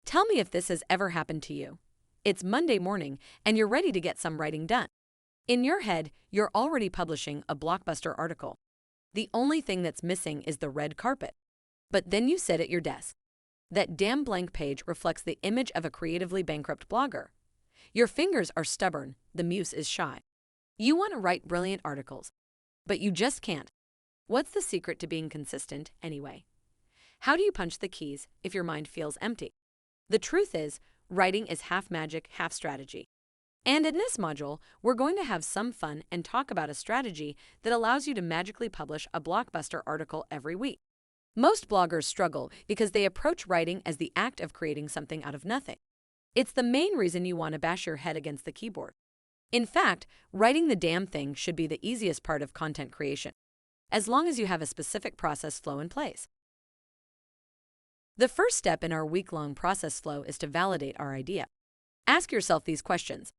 Tell me if this has ever happened to you. It's Monday morning and you're ready to get some writing done. In your head, you're already publishing a Blockbuster article. The only thing that's missing is the red carpet. But then you sit at your desk. That damn blank page reflects the image of a creatively bankrupt blogger. Your fingers are stubborn, the muse is shy. You want to write brilliant articles, but you just can't. What's the secret to being consistent, anyway? How do you punch the keys if your mind feels empty? The truth is, writing is half magic, half strategy. And in this module, we're going to have some fun and talk about a strategy that allows you to magically publish a Blockbuster article every week. Most bloggers struggle because they approach writing as the act of creating something out of nothing. It's the main reason you want to bash your head against the keyboard. In fact, writing the damn thing should be the easiest part of content creation, as long as you have a specific process flow in place. The first step in our week-long process flow is to validate our idea. Ask yourself these questions.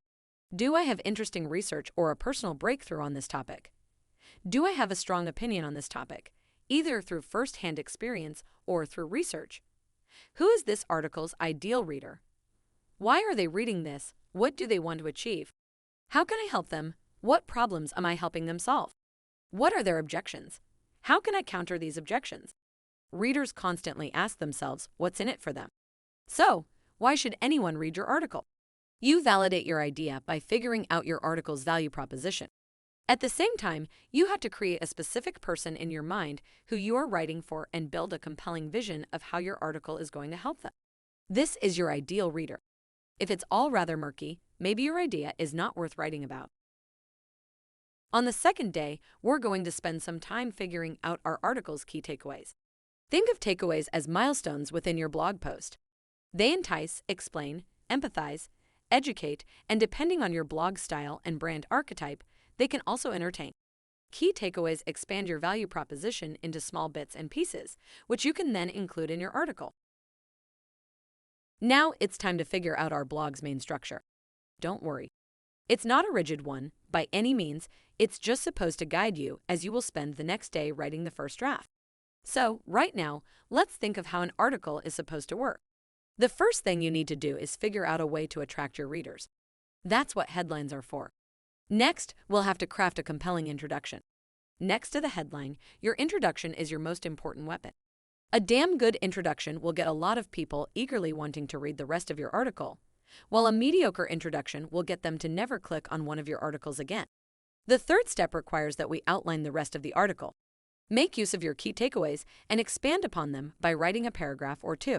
Do I have interesting research or a personal breakthrough on this topic? Do I have a strong opinion on this topic, either through first-hand experience or through research? Who is this article's ideal reader? Why are they reading this? What do they want to achieve? How can I help them? What problems am I helping them solve? What are their objections? How can I counter these objections? Readers constantly ask themselves what's in it for them. So, why should anyone read your article? You validate your idea by figuring out your article's value proposition. At the same time, you have to create a specific person in your mind who you are writing for and build a compelling vision of how your article is going to help them. This is your ideal reader. If it's all rather murky, maybe your idea is not worth writing about. On the second day, we're going to spend some time figuring out our article's key takeaways. Think of takeaways as milestones within your blog post. They entice, explain, empathize, educate, and depending on your blog style and brand archetype, they can also entertain. Key takeaways expand your value proposition into small bits and pieces, which you can then include in your article. Now it's time to figure out our blog's main structure. Don't worry. It's not a rigid one, by any means. It's just supposed to guide you as you will spend the next day writing the first draft. So, right now, let's think of how an article is supposed to work. The first thing you need to do is figure out a way to attract your readers. That's what headlines are for. Next, we'll have to craft a compelling introduction. Next to the headline, your introduction is your most important weapon. A damn good introduction will get a lot of people eagerly wanting to read the rest of your article, while a mediocre introduction will get them to never click on one of your articles again. The third step requires that we outline the rest of the article. Make use of your key takeaways and expand upon them by writing a paragraph or two.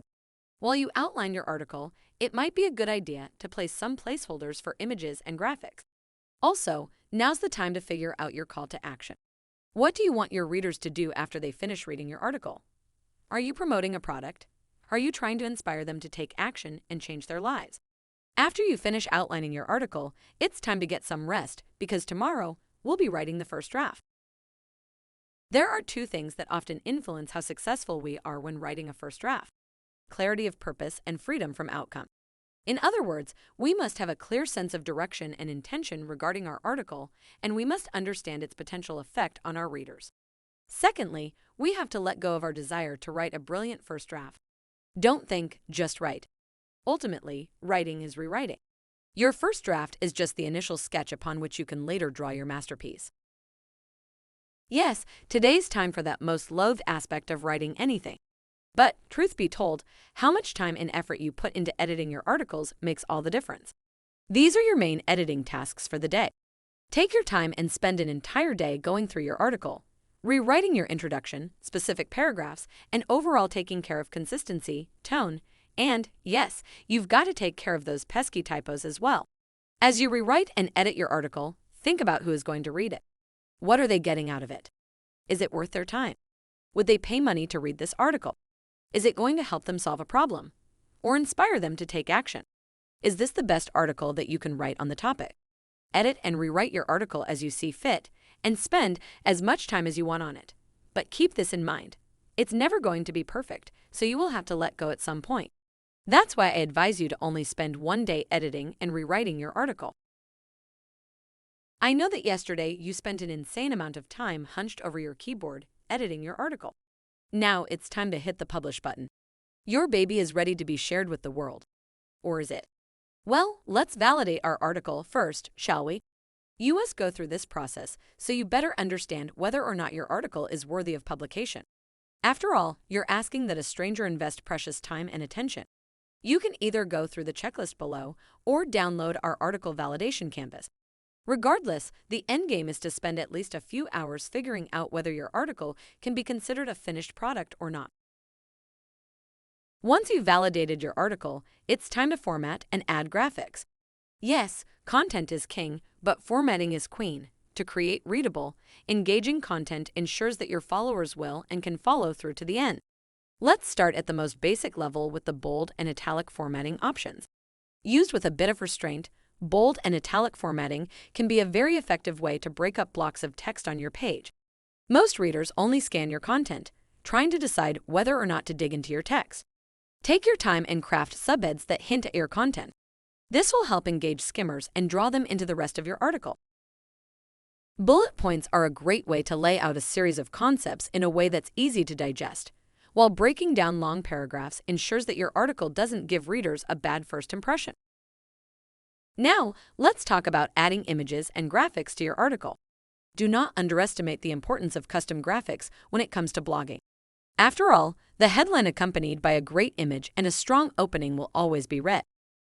While you outline your article, it might be a good idea to place some placeholders for images and graphics. Also, now's the time to figure out your call to action. What do you want your readers to do after they finish reading your article? Are you promoting a product? Are you trying to inspire them to take action and change their lives? After you finish outlining your article, it's time to get some rest because tomorrow we'll be writing the first draft. There are two things that often influence how successful we are when writing a first draft: clarity of purpose and freedom from outcome. In other words, we must have a clear sense of direction and intention regarding our article, and we must understand its potential effect on our readers. Secondly, we have to let go of our desire to write a brilliant first draft. Don't think, just write. Ultimately, writing is rewriting. Your first draft is just the initial sketch upon which you can later draw your masterpiece. Yes, today's time for that most loathed aspect of writing anything. But, truth be told, how much time and effort you put into editing your articles makes all the difference. These are your main editing tasks for the day. Take your time and spend an entire day going through your article, rewriting your introduction, specific paragraphs, and overall taking care of consistency, tone, and, yes, you've got to take care of those pesky typos as well. As you rewrite and edit your article, think about who is going to read it. What are they getting out of it? Is it worth their time? Would they pay money to read this article? Is it going to help them solve a problem or inspire them to take action? Is this the best article that you can write on the topic? Edit and rewrite your article as you see fit and spend as much time as you want on it. But keep this in mind. It's never going to be perfect, so you will have to let go at some point. That's why I advise you to only spend one day editing and rewriting your article. I know that yesterday you spent an insane amount of time hunched over your keyboard editing your article. Now it's time to hit the publish button. Your baby is ready to be shared with the world. Or is it? Well, let's validate our article first, shall we? You must go through this process so you better understand whether or not your article is worthy of publication. After all, you're asking that a stranger invest precious time and attention. You can either go through the checklist below or download our article validation canvas. Regardless, the end game is to spend at least a few hours figuring out whether your article can be considered a finished product or not. Once you've validated your article, it's time to format and add graphics. Yes, content is king, but formatting is queen. To create readable, engaging content ensures that your followers will and can follow through to the end. Let's start at the most basic level with the bold and italic formatting options. Used with a bit of restraint, bold and italic formatting can be a very effective way to break up blocks of text on your page. Most readers only scan your content, trying to decide whether or not to dig into your text. Take your time and craft subheads that hint at your content. This will help engage skimmers and draw them into the rest of your article. Bullet points are a great way to lay out a series of concepts in a way that's easy to digest, while breaking down long paragraphs ensures that your article doesn't give readers a bad first impression. Now, let's talk about adding images and graphics to your article. Do not underestimate the importance of custom graphics when it comes to blogging. After all, the headline accompanied by a great image and a strong opening will always be read.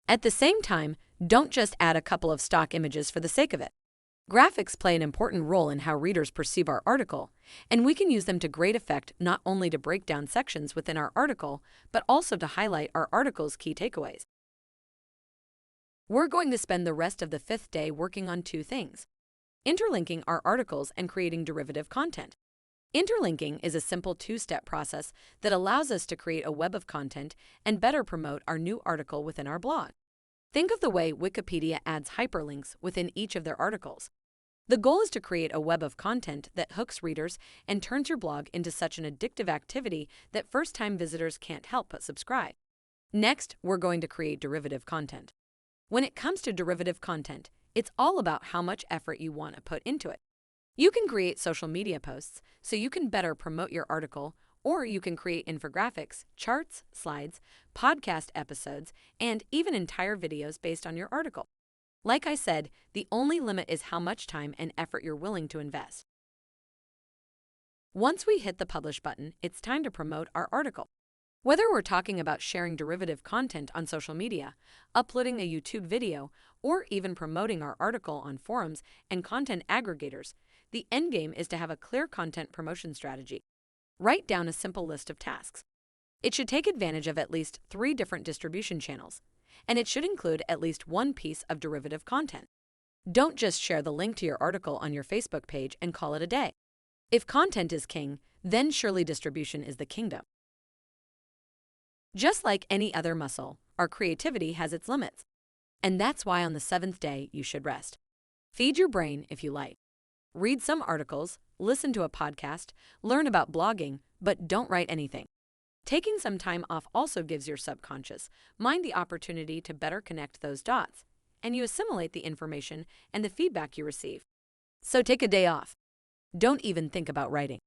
At the same time, don't just add a couple of stock images for the sake of it. Graphics play an important role in how readers perceive our article, and we can use them to great effect not only to break down sections within our article, but also to highlight our article's key takeaways. We're going to spend the rest of the 5th day working on 2 things: interlinking our articles and creating derivative content. Interlinking is a simple 2-step process that allows us to create a web of content and better promote our new article within our blog. Think of the way Wikipedia adds hyperlinks within each of their articles. The goal is to create a web of content that hooks readers and turns your blog into such an addictive activity that first-time visitors can't help but subscribe. Next, we're going to create derivative content. When it comes to derivative content, it's all about how much effort you want to put into it. You can create social media posts so you can better promote your article, or you can create infographics, charts, slides, podcast episodes, and even entire videos based on your article. Like I said, the only limit is how much time and effort you're willing to invest. Once we hit the publish button, it's time to promote our article. Whether we're talking about sharing derivative content on social media, uploading a YouTube video, or even promoting our article on forums and content aggregators, the end game is to have a clear content promotion strategy. Write down a simple list of tasks. It should take advantage of at least 3 different distribution channels, and it should include at least 1 piece of derivative content. Don't just share the link to your article on your Facebook page and call it a day. If content is king, then surely distribution is the kingdom. Just like any other muscle, our creativity has its limits. And that's why on the 7th day, you should rest. Feed your brain if you like. Read some articles, listen to a podcast, learn about blogging, but don't write anything. Taking some time off also gives your subconscious mind the opportunity to better connect those dots, and you assimilate the information and the feedback you receive. So take a day off. Don't even think about writing.